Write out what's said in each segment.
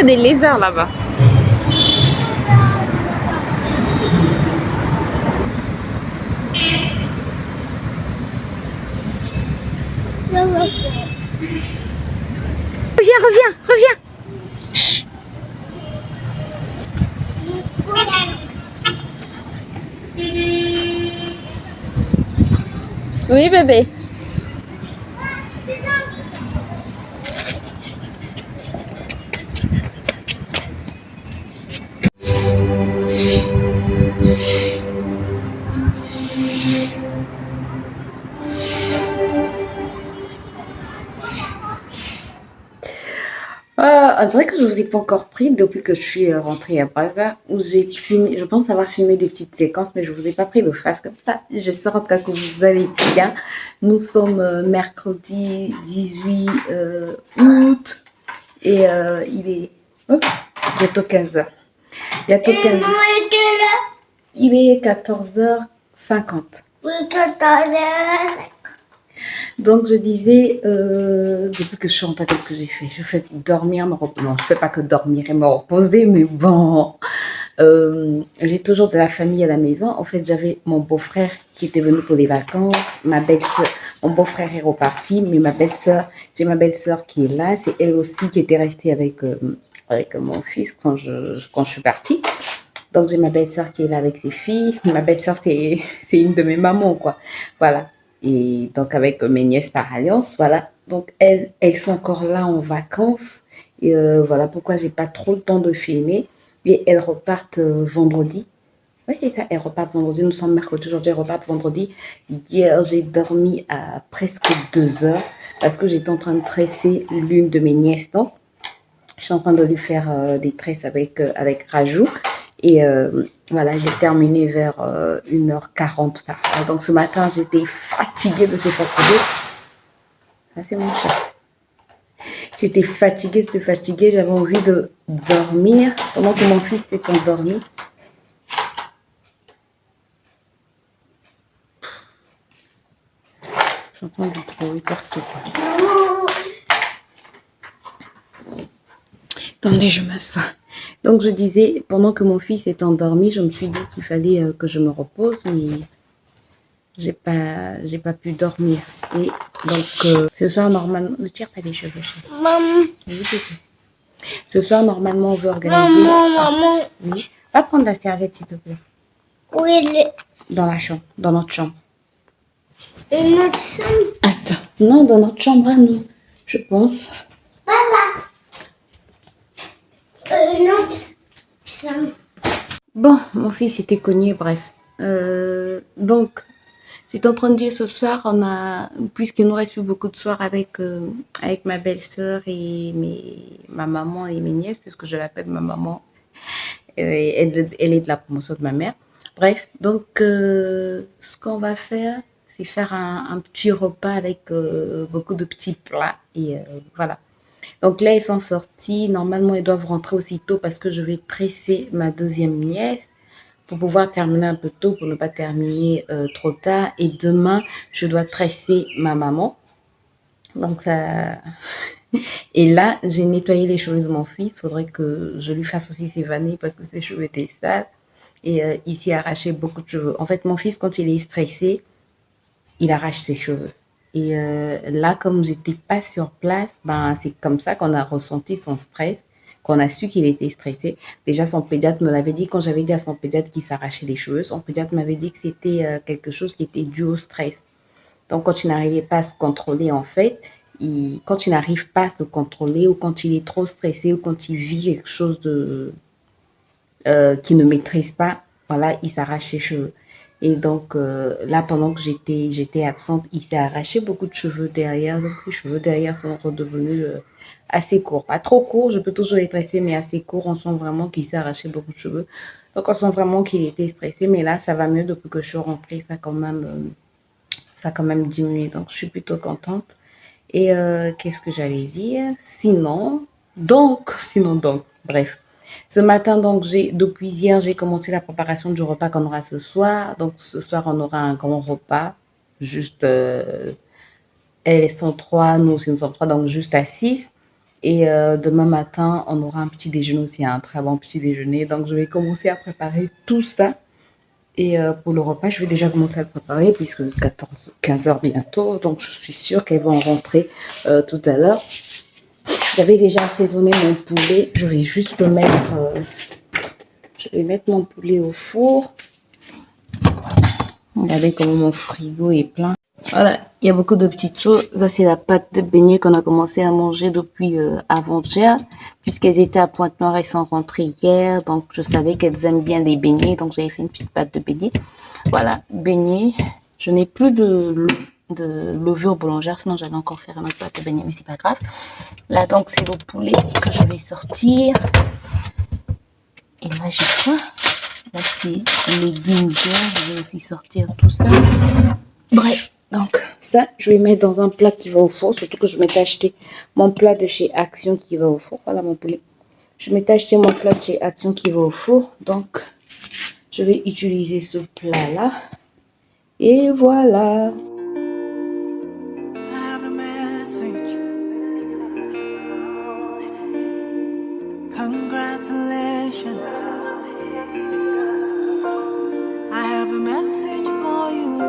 des lézards là-bas. Reviens, reviens, reviens. Chut. Oui, bébé. On dirait que je vous ai pas encore pris depuis que je suis rentrée à Brazza, où j'ai filmé, je pense avoir filmé des petites séquences, mais je vous ai pas pris de face comme ça. J'espère en tout cas que vous allez bien. Nous sommes mercredi 18 août et il est bientôt 15h. Bientôt 15h. Il est 14h50. Oui, 14h50. Donc, je disais, depuis que je suis rentrée, qu'est-ce que j'ai fait? Je fais dormir, me reposer. Non, je ne fais pas que dormir et me reposer, mais bon. J'ai toujours de la famille à la maison. En fait, j'avais mon beau-frère qui était venu pour les vacances, ma belle-sœur. Mon beau-frère est reparti, mais ma belle-sœur, j'ai ma belle-sœur qui est là. C'est elle aussi qui était restée avec mon fils quand je suis partie. Donc, j'ai ma belle-sœur qui est là avec ses filles. Ma belle-sœur, c'est une de mes mamans, quoi. Voilà. Et donc, avec mes nièces par alliance, voilà. Donc, elles sont encore là en vacances. Et voilà pourquoi j'ai pas trop le temps de filmer. Et elles repartent vendredi. Oui, c'est ça, elles repartent vendredi. Nous sommes mercredi aujourd'hui, elles repartent vendredi. Hier, j'ai dormi à presque 2 heures parce que j'étais en train de tresser l'une de mes nièces. Donc, je suis en train de lui faire des tresses avec Rajou. Et voilà, j'ai terminé vers 1h40 par là. Donc ce matin, j'étais fatiguée de ce fatigué. Ça, c'est mon chat. J'étais fatiguée, j'avais envie de dormir pendant que mon fils était endormi. J'entends du bruit partout. Attendez, je m'assois. Donc je disais, pendant que mon fils est endormi, je me suis dit qu'il fallait que je me repose, mais j'ai pas pu dormir. Et donc ce soir, normalement, ne tire pas les cheveux, chérie. Maman. Oui, ce soir, normalement, on veut organiser. Maman. Oui. Va prendre la serviette, s'il te plaît. Oui, dans la chambre, dans notre chambre. Dans notre chambre. Attends, non, dans notre chambre à nous, je pense. Papa. Notre chambre. Bon, mon fils était cogné, bref. Donc, j'étais en train de dire ce soir, puisqu'il nous reste plus beaucoup de soirs avec ma belle-sœur et ma maman et mes nièces, puisque je l'appelle ma maman, elle est de la promotion de ma mère. Bref, donc ce qu'on va faire, c'est faire un petit repas avec beaucoup de petits plats et voilà. Donc là, ils sont sortis. Normalement, ils doivent rentrer aussitôt parce que je vais tresser ma deuxième nièce pour pouvoir terminer un peu tôt, pour ne pas terminer trop tard. Et demain, je dois tresser ma maman. Donc ça... Et là, j'ai nettoyé les cheveux de mon fils. Il faudrait que je lui fasse aussi ses vanilles parce que ses cheveux étaient sales. Et il s'est arraché beaucoup de cheveux. En fait, mon fils, quand il est stressé, il arrache ses cheveux. Et là, comme j'étais pas sur place, ben, c'est comme ça qu'on a ressenti son stress, qu'on a su qu'il était stressé. Déjà, son pédiatre me l'avait dit, quand j'avais dit à son pédiatre qu'il s'arrachait les cheveux, son pédiatre m'avait dit que c'était quelque chose qui était dû au stress. Donc, quand il n'arrivait pas à se contrôler, en fait, quand il n'arrive pas à se contrôler ou quand il est trop stressé ou quand il vit quelque chose qu'il ne maîtrise pas, voilà, il s'arrache ses cheveux. Et donc, là, pendant que j'étais absente, il s'est arraché beaucoup de cheveux derrière. Donc, ses cheveux derrière sont redevenus assez courts. Pas trop courts, je peux toujours les tresser, mais assez courts. On sent vraiment qu'il s'est arraché beaucoup de cheveux. Donc, on sent vraiment qu'il était stressé. Mais là, ça va mieux depuis que je suis rentrée. Ça a quand même diminué. Donc, je suis plutôt contente. Et qu'est-ce que j'allais dire? Sinon, bref. Ce matin, donc, depuis hier, j'ai commencé la préparation du repas qu'on aura ce soir. Donc, ce soir, on aura un grand repas. Juste, elles sont 3, nous aussi nous sommes 3, donc juste à 6. Et demain matin, on aura un petit déjeuner aussi, un très bon petit déjeuner. Donc, je vais commencer à préparer tout ça. Et pour le repas, je vais déjà commencer à le préparer puisque 15 heures bientôt. Donc, je suis sûre qu'elles vont rentrer tout à l'heure. J'avais déjà assaisonné mon poulet. Je vais juste le mettre... je vais mettre mon poulet au four. Regardez comment mon frigo est plein. Voilà, il y a beaucoup de petites choses. Ça, c'est la pâte de beignet qu'on a commencé à manger depuis avant-hier, puisqu'elles étaient à Pointe-Noire et sont rentrées hier. Donc, je savais qu'elles aiment bien les beignets, donc j'avais fait une petite pâte de beignet. Voilà, beignet. Je n'ai plus de levure boulangère, sinon j'allais encore faire une autre pâte de beignet, mais c'est pas grave. Là, donc, c'est le poulet que je vais sortir. Et là, j'ai quoi? Là, c'est les légumes verts. Je vais aussi sortir tout ça. Bref, donc ça, je vais mettre dans un plat qui va au four. Surtout que je m'étais acheté mon plat de chez Action qui va au four. Voilà mon poulet. Je m'étais acheté mon plat de chez Action qui va au four. Donc, je vais utiliser ce plat-là. Et voilà. Congratulations. I have a message for you.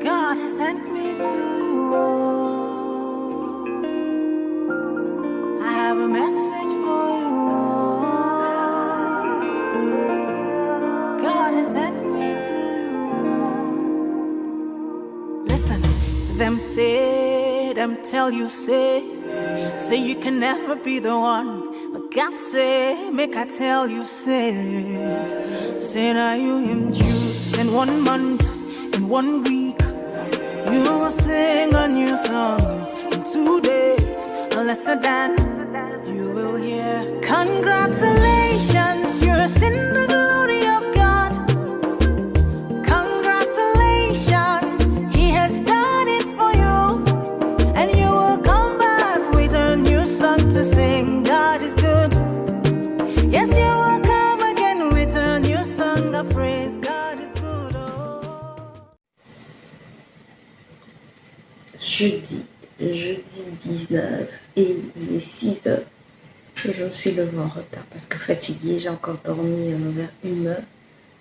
God has sent me to you. I have a message for you. God has sent me to you. Listen, them say, them tell you say you can never be the one. But God say, make I tell you, say now you him choose. In 1 month, in 1 week, you will sing a new song. In 2 days, a lesser than you will hear. Congratulations, you're in the glory of God. Congratulations, He has done it for you. And you will come back with a new song to sing. God is good. Yes, you will come again with a new song of praise. God is good. Oh. Jeudi 19 et il est 6 heures. Et je suis levée en retard parce que fatiguée. J'ai encore dormi vers 1 heure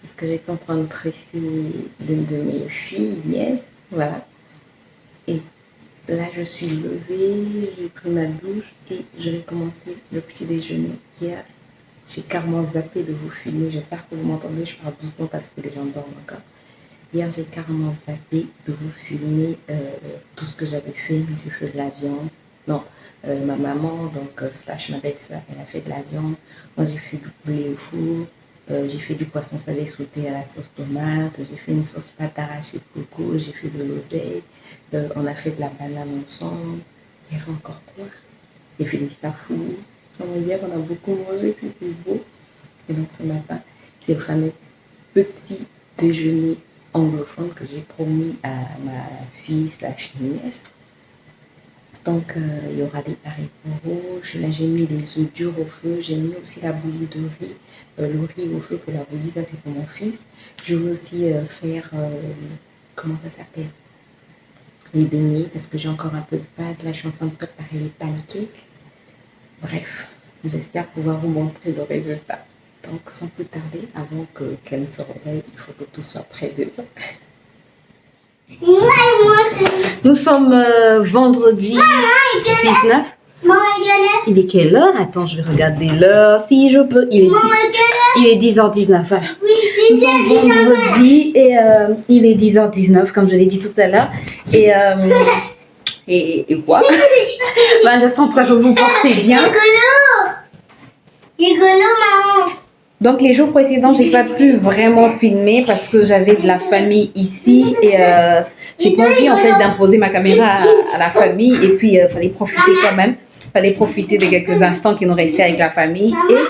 parce que j'étais en train de tresser l'une de mes filles, nièce. Voilà. Et là, je suis levée, j'ai pris ma douche et je vais commencer le petit déjeuner. Hier, j'ai carrément zappé de vous filmer. J'espère que vous m'entendez. Je parle doucement parce que les gens dorment encore. Hier, j'ai carrément zappé de vous filmer tout ce que j'avais fait. J'ai fait de la viande. Non, ma maman, donc slash ma belle-sœur, elle a fait de la viande. Moi, j'ai fait du poulet au four. J'ai fait du poisson salé sauté à la sauce tomate. J'ai fait une sauce pâte arrachée de coco. J'ai fait de l'oseille. On a fait de la banane ensemble. Il y avait encore quoi? J'ai fait des safous. Hier, on a beaucoup mangé. C'était beau. Et donc, ce matin, c'est le fameux petit déjeuner anglophone que j'ai promis à ma fille slash nièce. Donc, il y aura des haricots rouges. Là, j'ai mis les œufs durs au feu. J'ai mis aussi la bouillie de riz. Le riz au feu pour la bouillie, ça c'est pour mon fils. Je vais aussi faire, comment ça s'appelle? Les beignets, parce que j'ai encore un peu de pâte. Là, je suis en train de préparer les pancakes. Bref, j'espère pouvoir vous montrer le résultat. Donc, sans plus tarder, avant que Ken se réveille, il faut que tout soit prêt déjà. Nous sommes vendredi 19. Il est quelle heure? Attends, je vais regarder l'heure. Si je peux. Il est 10h19. Voilà. Nous sommes vendredi et il est 10h19, comme je l'ai dit tout à l'heure. Et quoi? Ben, je sens que vous vous portez bien. Rigolo, maman. Donc, les jours précédents, j'ai pas pu vraiment filmer parce que j'avais de la famille ici et j'ai pas envie en fait d'imposer ma caméra à la famille et puis fallait profiter quand même. Fallait profiter de quelques instants qui nous restaient avec la famille. Et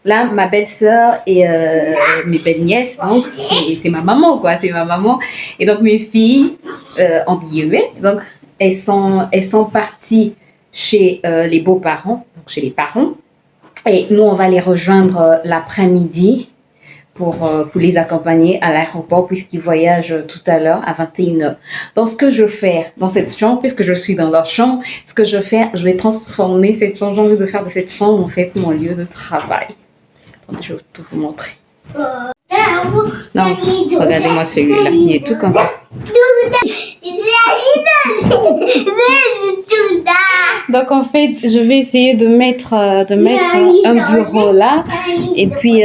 là, ma belle-sœur et mes belles-nièces, donc c'est ma maman quoi, c'est ma maman. Et donc mes filles en guillemets, donc elles sont parties chez les beaux-parents, donc chez les parents. Et nous, on va les rejoindre l'après-midi pour les accompagner à l'aéroport puisqu'ils voyagent tout à l'heure à 21h. Donc, ce que je fais dans cette chambre, puisque je suis dans leur chambre, ce que je fais, je vais transformer cette chambre, j'ai envie de faire de cette chambre en fait mon lieu de travail. Attendez, je vais tout vous montrer. Non, regardez-moi celui-là, il est tout comme ça. Donc en fait, je vais essayer de mettre un bureau là et puis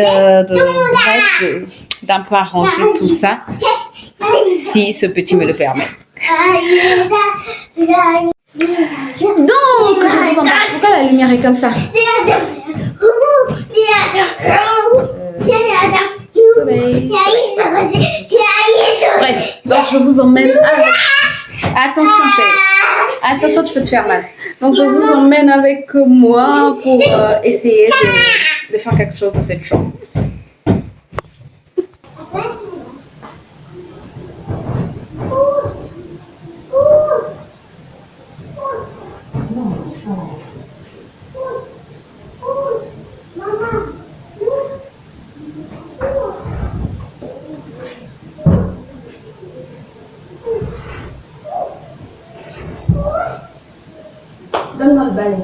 d'un peu arranger tout ça, si ce petit me le permet. Donc, je vous emmène. Pourquoi la lumière est comme ça? Soleil. Bref, donc je vous emmène avec... Attention chérie, attention tu peux te faire mal. Donc je vous emmène avec moi pour essayer de faire quelque chose de cette chambre. Donne-moi le balai.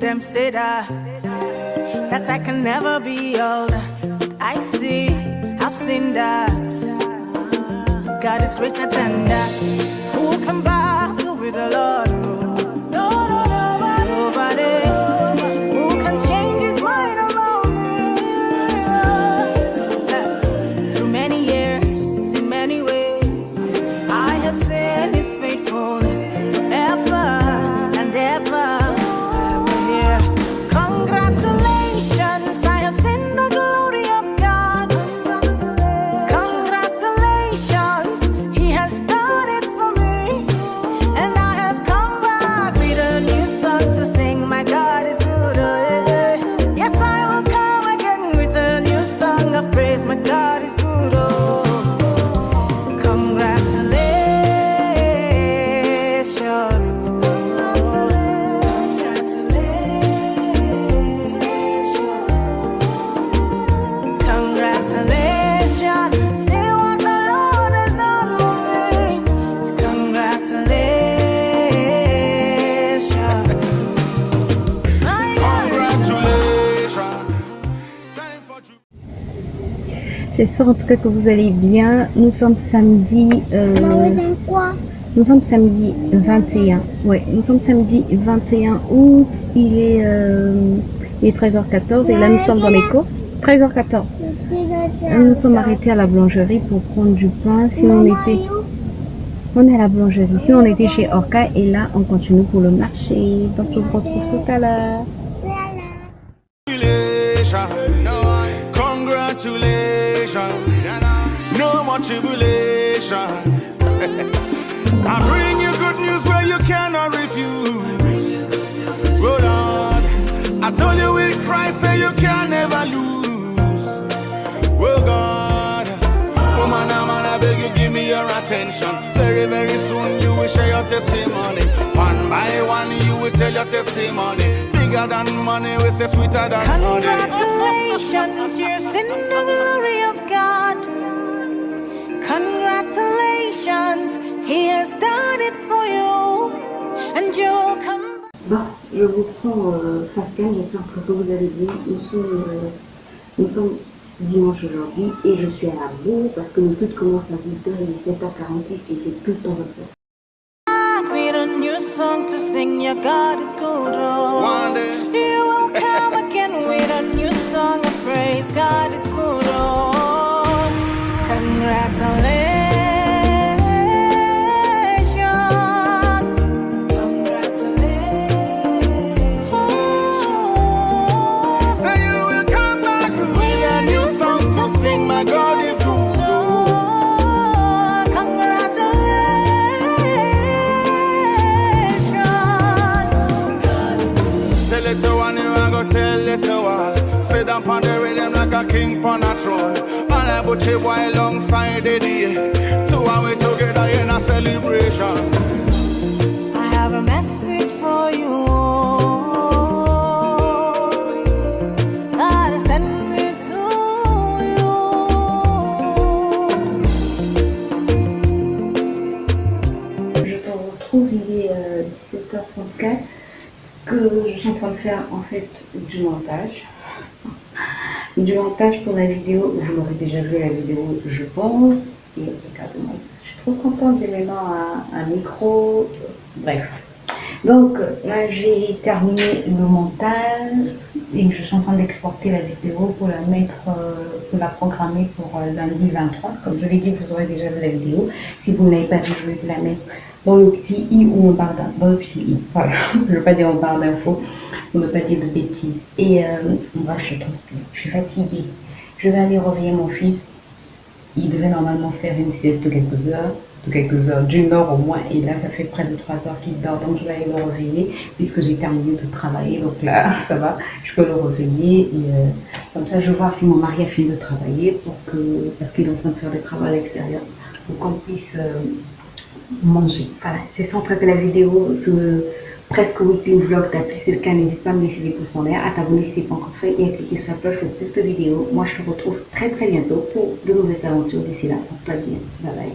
Them say that I can never be all that I see. I've seen that God is greater than that. Who can battle with the Lord? No, no, nobody. Who can change his mind about me? Through many years, in many ways, I have seen his faithfulness forever and ever. J'espère en tout cas que vous allez bien. Nous sommes samedi. Nous sommes samedi 21. Ouais, nous sommes samedi 21 août. Il est 13h14 et là nous sommes dans les courses. 13h14. Nous sommes arrêtés à la boulangerie pour prendre du pain. Sinon on est à la boulangerie. Sinon on était chez Orca et là on continue pour le marché. Donc je vous retrouve tout à l'heure. No more tribulation. I bring you good news where you cannot refuse. Oh Lord, I told you with Christ say you can never lose. Oh God, oh man, I beg you give me your attention. Very, very soon you will share your testimony. One by one you will tell your testimony. Big bigger than money, we say sweeter than honey. Congratulations, you're seeing the glory of God. Congratulations, He has done it for you, and you'll come. Bon, je vous prends face cam, j'espère que vous allez bien. Nous sommes dimanche aujourd'hui et je suis à la bourre parce que le culte commence à 8h, il est 7h46 et c'est tout le temps comme ça. Create a new song to sing, your God is good, oh. One day. You will come again with a new song of praise, God is good, oh. Congratulations. Say you will come back with a new song to sing. My God is good. Say little one, you a go tell little one. Sit down on the rhythm like a king on a throne. And I put you alongside the day. Two and we together in a celebration. I have a message for you. God has sent me to you. Je te retrouve, il est 17h34. Ce que je suis en train de faire en fait du montage. Du montage pour la vidéo, vous l'aurez déjà vu la vidéo je pense. Et regardez-moi, je suis trop contente, j'ai maintenant un micro. Bref. Donc là j'ai terminé le montage et je suis en train d'exporter la vidéo pour la mettre, pour la programmer pour lundi 23. Comme je l'ai dit, vous aurez déjà vu la vidéo. Si vous ne l'avez pas vue, je vais la mettre dans le petit i ou en barre d'infos. Dans le petit i, voilà. Je ne veux pas dire en barre d'infos pour ne pas dire de bêtises. Et bref, je transpire, je suis fatiguée. Je vais aller réveiller mon fils. Il devait normalement faire une sieste de quelques heures, d'une heure au moins, et là ça fait près de 3 heures qu'il dort, donc je vais aller le réveiller puisque j'ai terminé de travailler, donc là ça va, je peux le réveiller et comme ça je vais voir si mon mari a fini de travailler parce qu'il est en train de faire des travaux à l'extérieur pour qu'on puisse manger. Voilà, j'espère que la vidéo sur le presque weekly vlog t'a plu. Si c'est le cas, n'hésite pas à me laisser des pouces en l'air, à t'abonner si ce n'est pas encore fait et à cliquer sur la cloche pour plus de vidéos. Moi je te retrouve très bientôt pour de nouvelles aventures. D'ici là, porte-toi bien, bye bye.